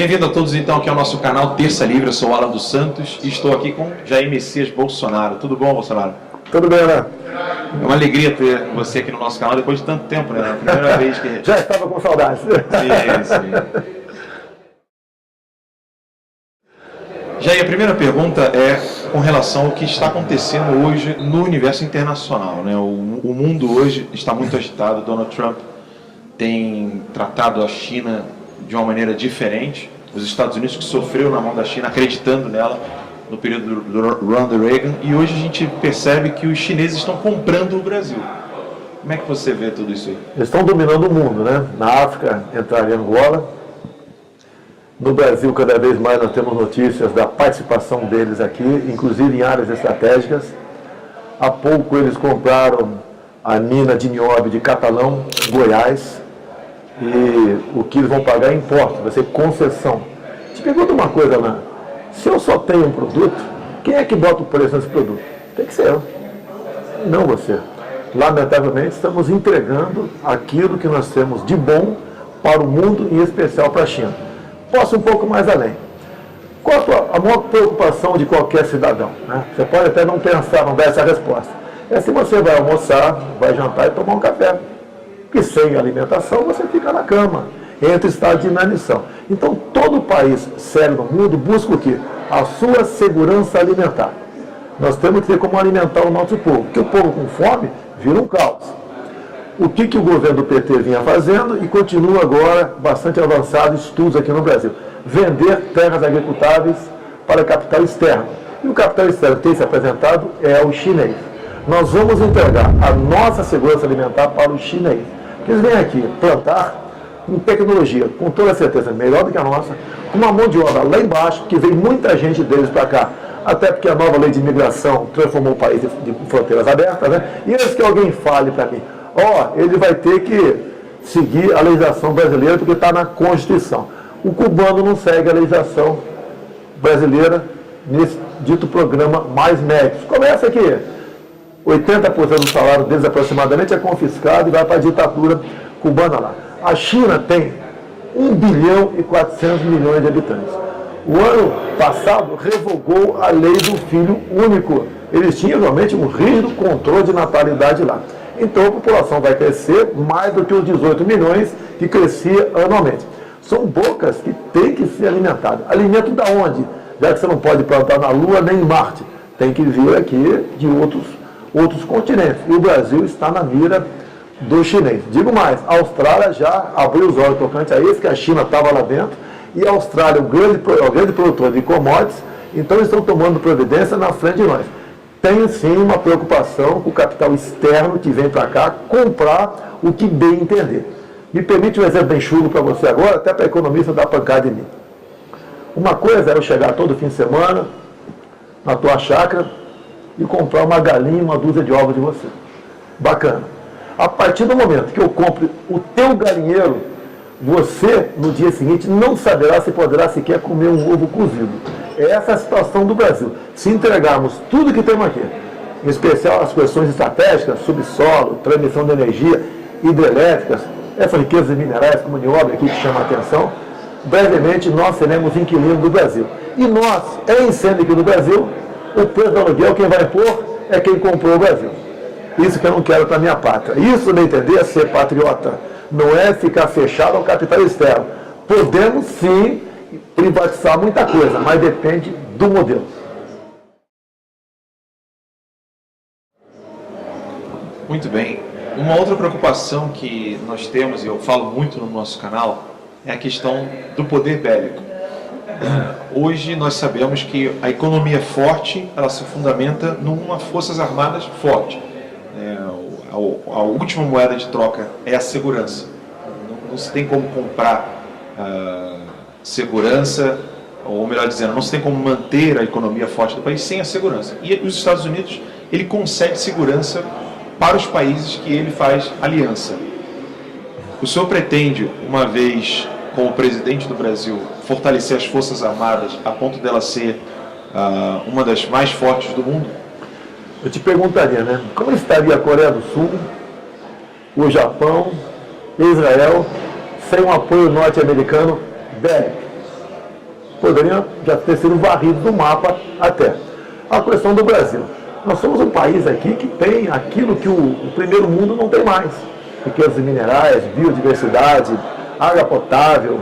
Bem-vindo a todos então aqui ao nosso canal Terça Livre. Eu sou o Alan dos Santos e estou aqui com Jair Messias Bolsonaro. Tudo bom, Bolsonaro? Tudo bem, né? É uma alegria ter você aqui no nosso canal depois de tanto tempo, né? A primeira vez que... Já estava com saudades. Sim. Jair, a primeira pergunta é com relação ao que está acontecendo hoje no universo internacional, né? O mundo hoje está muito agitado. Donald Trump tem tratado a China de uma maneira diferente. Os Estados Unidos, que sofreu na mão da China, acreditando nela no período do Ronald Reagan, e hoje a gente percebe que os chineses estão comprando o Brasil. Como é que você vê tudo isso aí? Eles estão dominando o mundo, né? Na África entraria Angola. No Brasil, cada vez mais nós temos notícias da participação deles aqui, inclusive em áreas estratégicas. Há pouco eles compraram a mina de nióbio de Catalão, Goiás, e o que eles vão pagar é imposto, vai ser concessão. Te pergunto uma coisa, Ana, se eu só tenho um produto, quem é que bota o preço nesse produto? Tem que ser eu, não você. Lamentavelmente, estamos entregando aquilo que nós temos de bom para o mundo, em especial para a China. Posso um pouco mais além. Qual a maior preocupação de qualquer cidadão? Né? Você pode até não pensar, não dar essa resposta. É se você vai almoçar, vai jantar e tomar um café. Porque sem alimentação você fica na cama, entra em estado de inanição. Então todo país sério no mundo busca o quê? A sua segurança alimentar. Nós temos que ter como alimentar o nosso povo. Porque o povo com fome vira um caos. O que o governo do PT vinha fazendo e continua agora bastante avançado, estudos aqui no Brasil. Vender terras agricultáveis para capital externo. E o capital externo que tem se apresentado é o chinês. Nós vamos entregar a nossa segurança alimentar para o chinês. Porque eles vêm aqui plantar com tecnologia, com toda certeza, melhor do que a nossa, com uma mão de obra lá embaixo, que vem muita gente deles para cá. Até porque a nova lei de imigração transformou o país de fronteiras abertas, né? E antes que alguém fale para mim, ele vai ter que seguir a legislação brasileira porque está na Constituição. O cubano não segue a legislação brasileira nesse dito programa Mais Médicos. Começa aqui, 80% do salário deles aproximadamente é confiscado e vai para a ditadura cubana lá. A China tem 1 bilhão e 400 milhões de habitantes. O ano passado revogou a lei do filho único. Eles tinham realmente um rígido controle de natalidade lá. Então a população vai crescer mais do que os 18 milhões que crescia anualmente. São bocas que têm que ser alimentadas. Alimento da onde? Já que você não pode plantar na Lua nem em Marte. Tem que vir aqui de outros continentes. E o Brasil está na mira do chinês. Digo mais, a Austrália já abriu os olhos tocante a isso, que a China estava lá dentro, e a Austrália é o grande produtor de commodities, então eles estão tomando providência na frente de nós. Tem sim uma preocupação com o capital externo que vem para cá comprar o que bem entender. Me permite um exemplo bem chulo para você agora, até para economista dar pancada em mim. Uma coisa é eu chegar todo fim de semana na tua chácara e comprar uma galinha, uma dúzia de ovos de você. Bacana. A partir do momento que eu compre o teu galinheiro, você, no dia seguinte, não saberá se poderá sequer comer um ovo cozido. Essa é a situação do Brasil. Se entregarmos tudo que temos aqui, em especial as questões estratégicas, subsolo, transmissão de energia, hidrelétricas, essas riquezas minerais como nióbio aqui que chama a atenção, brevemente nós seremos inquilinos do Brasil. E nós, em sendo aqui do Brasil, o preço do aluguel, quem vai pôr é quem comprou o Brasil. Isso que eu não quero para a minha pátria. Isso, me entender, é ser patriota. Não é ficar fechado ao capital externo. Podemos, sim, privatizar muita coisa, mas depende do modelo. Muito bem. Uma outra preocupação que nós temos, e eu falo muito no nosso canal, é a questão do poder bélico. Hoje nós sabemos que a economia forte, ela se fundamenta numa forças armadas forte. A última moeda de troca é a segurança. Não se tem como comprar segurança, ou melhor dizendo, não se tem como manter a economia forte do país sem a segurança. E os Estados Unidos, ele concede segurança para os países que ele faz aliança. O senhor pretende, uma vez como presidente do Brasil, fortalecer as Forças Armadas a ponto dela ser uma das mais fortes do mundo? Eu te perguntaria, né? Como estaria a Coreia do Sul, o Japão, Israel, sem um apoio norte-americano bélico? poderiam já ter sido varridos do mapa até. A questão do Brasil. Nós somos um país aqui que tem aquilo que o primeiro mundo não tem mais. Riquezas minerais, biodiversidade, água potável,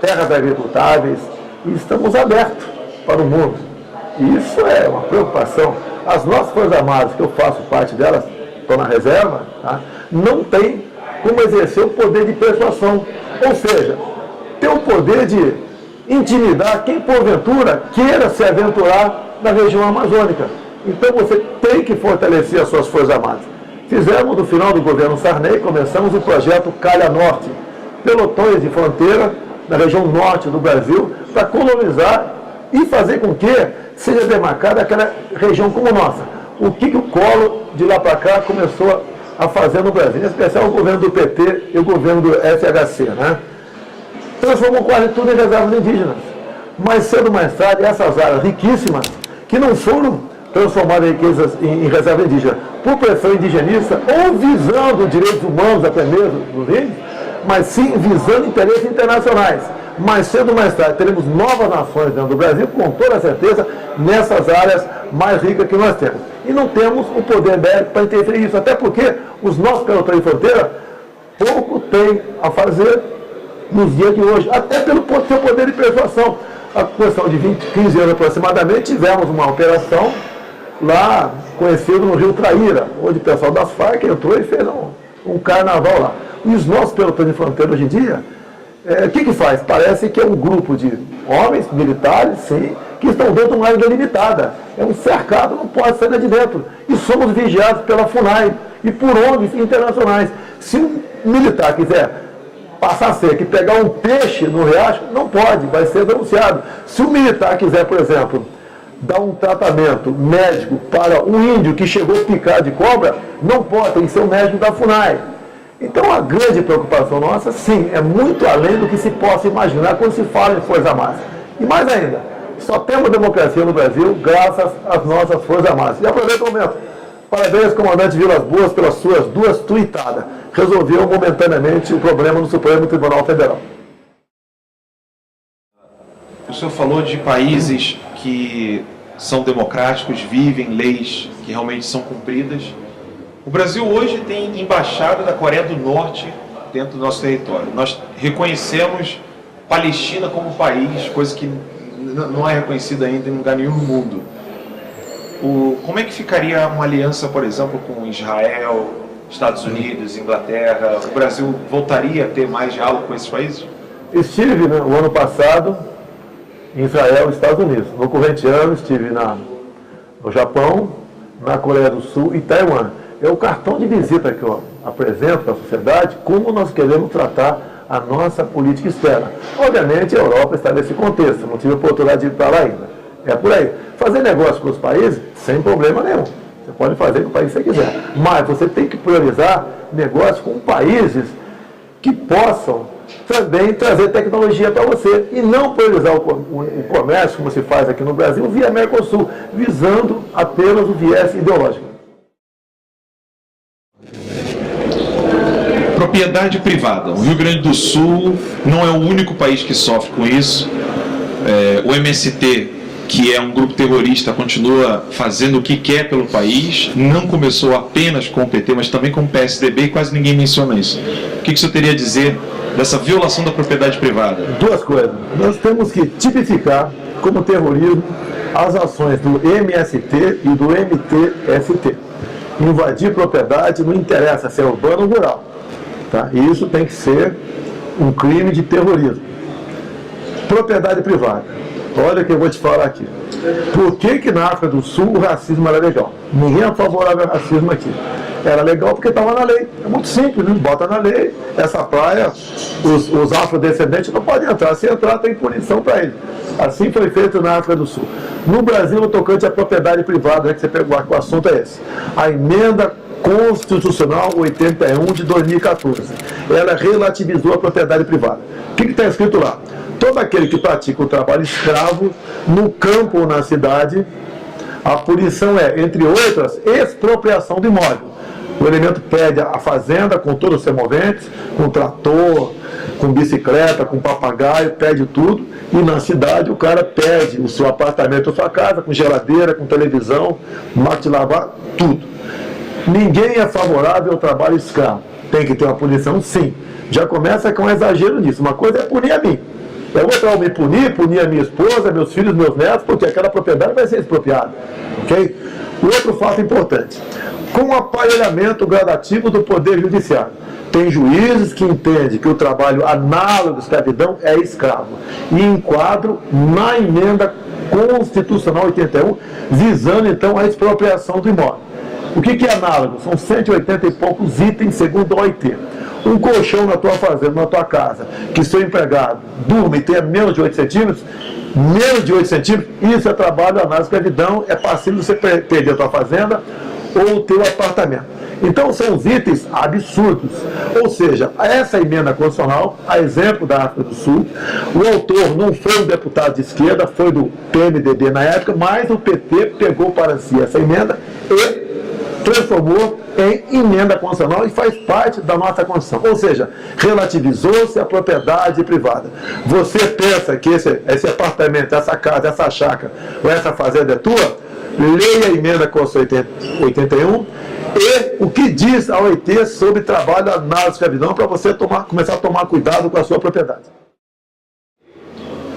terras agricultáveis, e estamos abertos para o mundo. E isso é uma preocupação. As nossas Forças Armadas, que eu faço parte delas, estou na reserva, tá? Não tem como exercer o poder de persuasão. Ou seja, ter o poder de intimidar quem, porventura, queira se aventurar na região amazônica. Então você tem que fortalecer as suas Forças Armadas. Fizemos, no final do governo Sarney, começamos o projeto Calha Norte, pelotões de fronteira na região norte do Brasil, para colonizar e fazer com que seja demarcada aquela região como nossa. O que o Collor, de lá para cá, começou a fazer no Brasil, em especial o governo do PT e o governo do FHC, né? Transformou quase tudo em reservas indígenas. Mais cedo ou mais tarde, essas áreas riquíssimas, que não foram transformadas em reserva indígena por pressão indigenista ou visando direitos humanos até mesmo dos índios, mas sim visando interesses internacionais. Mais cedo ou mais tarde teremos novas nações dentro do Brasil, com toda certeza, nessas áreas mais ricas que nós temos. E não temos o poder bélico para interferir isso, até porque os nossos pelotões de fronteira pouco têm a fazer nos dias de hoje, até pelo seu poder de persuasão. A questão de 15 anos aproximadamente, tivemos uma operação lá, conhecido no Rio Traíra, onde o pessoal das Farc entrou e fez um carnaval lá. E os nossos pelotões de fronteira hoje em dia, o que faz? Parece que é um grupo de homens, militares, sim, que estão dentro de uma área delimitada. É um cercado, não pode sair de dentro. E somos vigiados pela FUNAI e por ONGs internacionais. Se um militar quiser passar seca e pegar um peixe no riacho, não pode, vai ser denunciado. Se o militar quiser, por exemplo, dar um tratamento médico para um índio que chegou a picar de cobra, não pode, tem que ser o médico da FUNAI. Então a grande preocupação nossa, sim, é muito além do que se possa imaginar quando se fala em Forças Armadas. E mais ainda, só temos democracia no Brasil graças às nossas Forças Armadas. E aproveito o momento. Parabéns, comandante Vilas Boas, pelas suas 2 tuitadas. Resolveu momentaneamente o problema no Supremo Tribunal Federal. O senhor falou de países que são democráticos, vivem leis que realmente são cumpridas. O Brasil hoje tem embaixada da Coreia do Norte dentro do nosso território. Nós reconhecemos Palestina como país, coisa que não é reconhecida ainda em lugar nenhum no mundo. Como é que ficaria uma aliança, por exemplo, com Israel, Estados Unidos, Inglaterra? O Brasil voltaria a ter mais diálogo com esses países? Estive, né, o ano passado em Israel e Estados Unidos. No corrente ano estive no Japão, na Coreia do Sul e Taiwan. É o cartão de visita que eu apresento para a sociedade, como nós queremos tratar a nossa política externa. Obviamente a Europa está nesse contexto, não tive a oportunidade de ir para lá ainda. É por aí. Fazer negócio com os países, sem problema nenhum. Você pode fazer com o país que você quiser. Mas você tem que priorizar negócios com países que possam também trazer tecnologia para você. E não priorizar o comércio, como se faz aqui no Brasil, via Mercosul, visando apenas o viés ideológico. Propriedade privada. O Rio Grande do Sul não é o único país que sofre com isso. O MST, que é um grupo terrorista, continua fazendo o que quer pelo país. Não começou apenas com o PT, mas também com o PSDB, e quase ninguém menciona isso. O que o senhor teria a dizer dessa violação da propriedade privada? 2 coisas. Nós temos que tipificar como terrorismo as ações do MST e do MTST. Invadir propriedade não interessa se é urbano ou rural. Tá? E isso tem que ser um crime de terrorismo. Propriedade privada. Olha o que eu vou te falar aqui. Por que na África do Sul o racismo era legal? Ninguém é favorável ao racismo aqui. Era legal porque estava na lei. É muito simples, né? Bota na lei. Essa praia, os afrodescendentes não podem entrar. Se entrar, tem punição para eles. Assim foi feito na África do Sul. No Brasil, no tocante à propriedade privada, que você pegou, o assunto é esse. A emenda Constitucional 81 de 2014. Ela relativizou a propriedade privada. O que está escrito lá? Todo aquele que pratica o trabalho escravo no campo ou na cidade, a punição é, entre outras, expropriação do imóvel. O elemento pede a fazenda com todos os seus moventes, com trator, com bicicleta, com papagaio, pede tudo, e na cidade o cara pede o seu apartamento ou sua casa, com geladeira, com televisão, máquina de lavar, tudo. Ninguém é favorável ao trabalho escravo. Tem que ter uma punição, sim. Já começa com um exagero nisso. Uma coisa é punir a mim. Eu vou me punir a minha esposa, meus filhos, meus netos, porque aquela propriedade vai ser expropriada. Ok? O outro fato importante. Com o aparelhamento gradativo do Poder Judiciário. Tem juízes que entendem que o trabalho análogo à escravidão é escravo. E enquadro na emenda constitucional 81, visando então a expropriação do imóvel. O que é análogo? São 180 e poucos itens segundo a OIT. Um colchão na tua fazenda, na tua casa, que seu empregado durma e tenha menos de 8 centímetros, isso é trabalho análogo à escravidão, é passível de você perder a tua fazenda ou o teu apartamento. Então são os itens absurdos. Ou seja, essa emenda constitucional, a exemplo da África do Sul, o autor não foi um deputado de esquerda, foi do PMDB na época, mas o PT pegou para si essa emenda e transformou em emenda constitucional e faz parte da nossa Constituição. Ou seja, relativizou-se a propriedade privada. Você pensa que esse apartamento, essa casa, essa chácara ou essa fazenda é tua? Leia a emenda Constitucional 81 e o que diz a OIT sobre trabalho análogo à escravidão para você começar a tomar cuidado com a sua propriedade.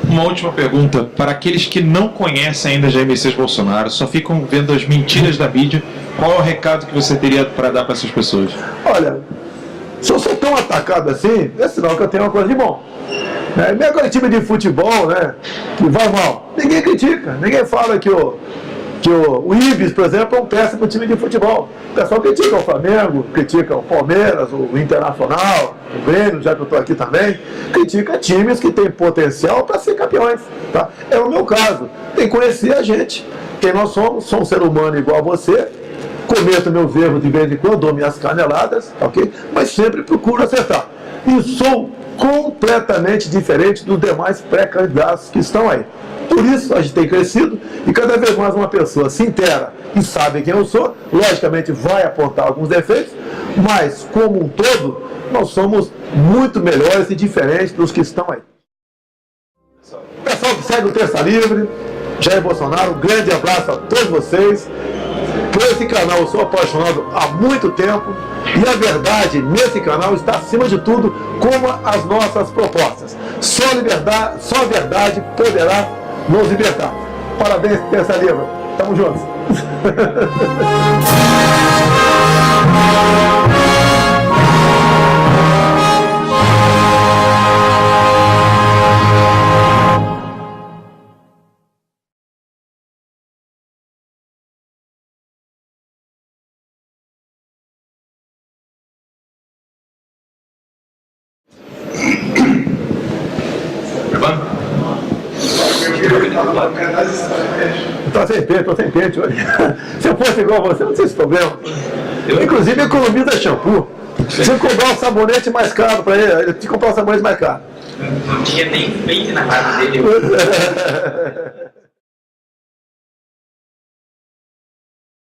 Uma última pergunta, para aqueles que não conhecem ainda Jair Messias Bolsonaro, só ficam vendo as mentiras da mídia, qual é o recado que você teria para dar para essas pessoas? Olha, se eu sou tão atacado assim, é sinal que eu tenho uma coisa de bom. Mesmo aquele time de futebol, né, que vai mal, ninguém critica, ninguém fala que o Ibis, por exemplo, é um péssimo time de futebol. O pessoal critica o Flamengo, critica o Palmeiras, o Internacional, o Grêmio, já que eu estou aqui também, critica times que têm potencial para ser campeões. Tá? É o meu caso. Tem que conhecer a gente, quem nós somos. Sou um ser humano igual a você, cometo meus erros de vez em quando, dou minhas caneladas, ok? Mas sempre procuro acertar. E sou completamente diferente dos demais pré-candidatos que estão aí. Por isso a gente tem crescido e cada vez mais uma pessoa se inteira e sabe quem eu sou, logicamente vai apontar alguns defeitos, mas como um todo nós somos muito melhores e diferentes dos que estão aí. Pessoal que segue o Terça Livre, Jair Bolsonaro, um grande abraço a todos vocês. Por esse canal eu sou apaixonado há muito tempo e a verdade nesse canal está acima de tudo, como as nossas propostas. Só a verdade poderá nos libertar. Parabéns, Terça Livre. Tamo juntos. Tô sem pente hoje. Se eu fosse igual a você, não tinha esse problema. Inclusive, economiza shampoo. Se eu comprar um sabonete mais caro para ele tinha que comprar um sabonete mais caro. Não tinha nem pente na casa dele.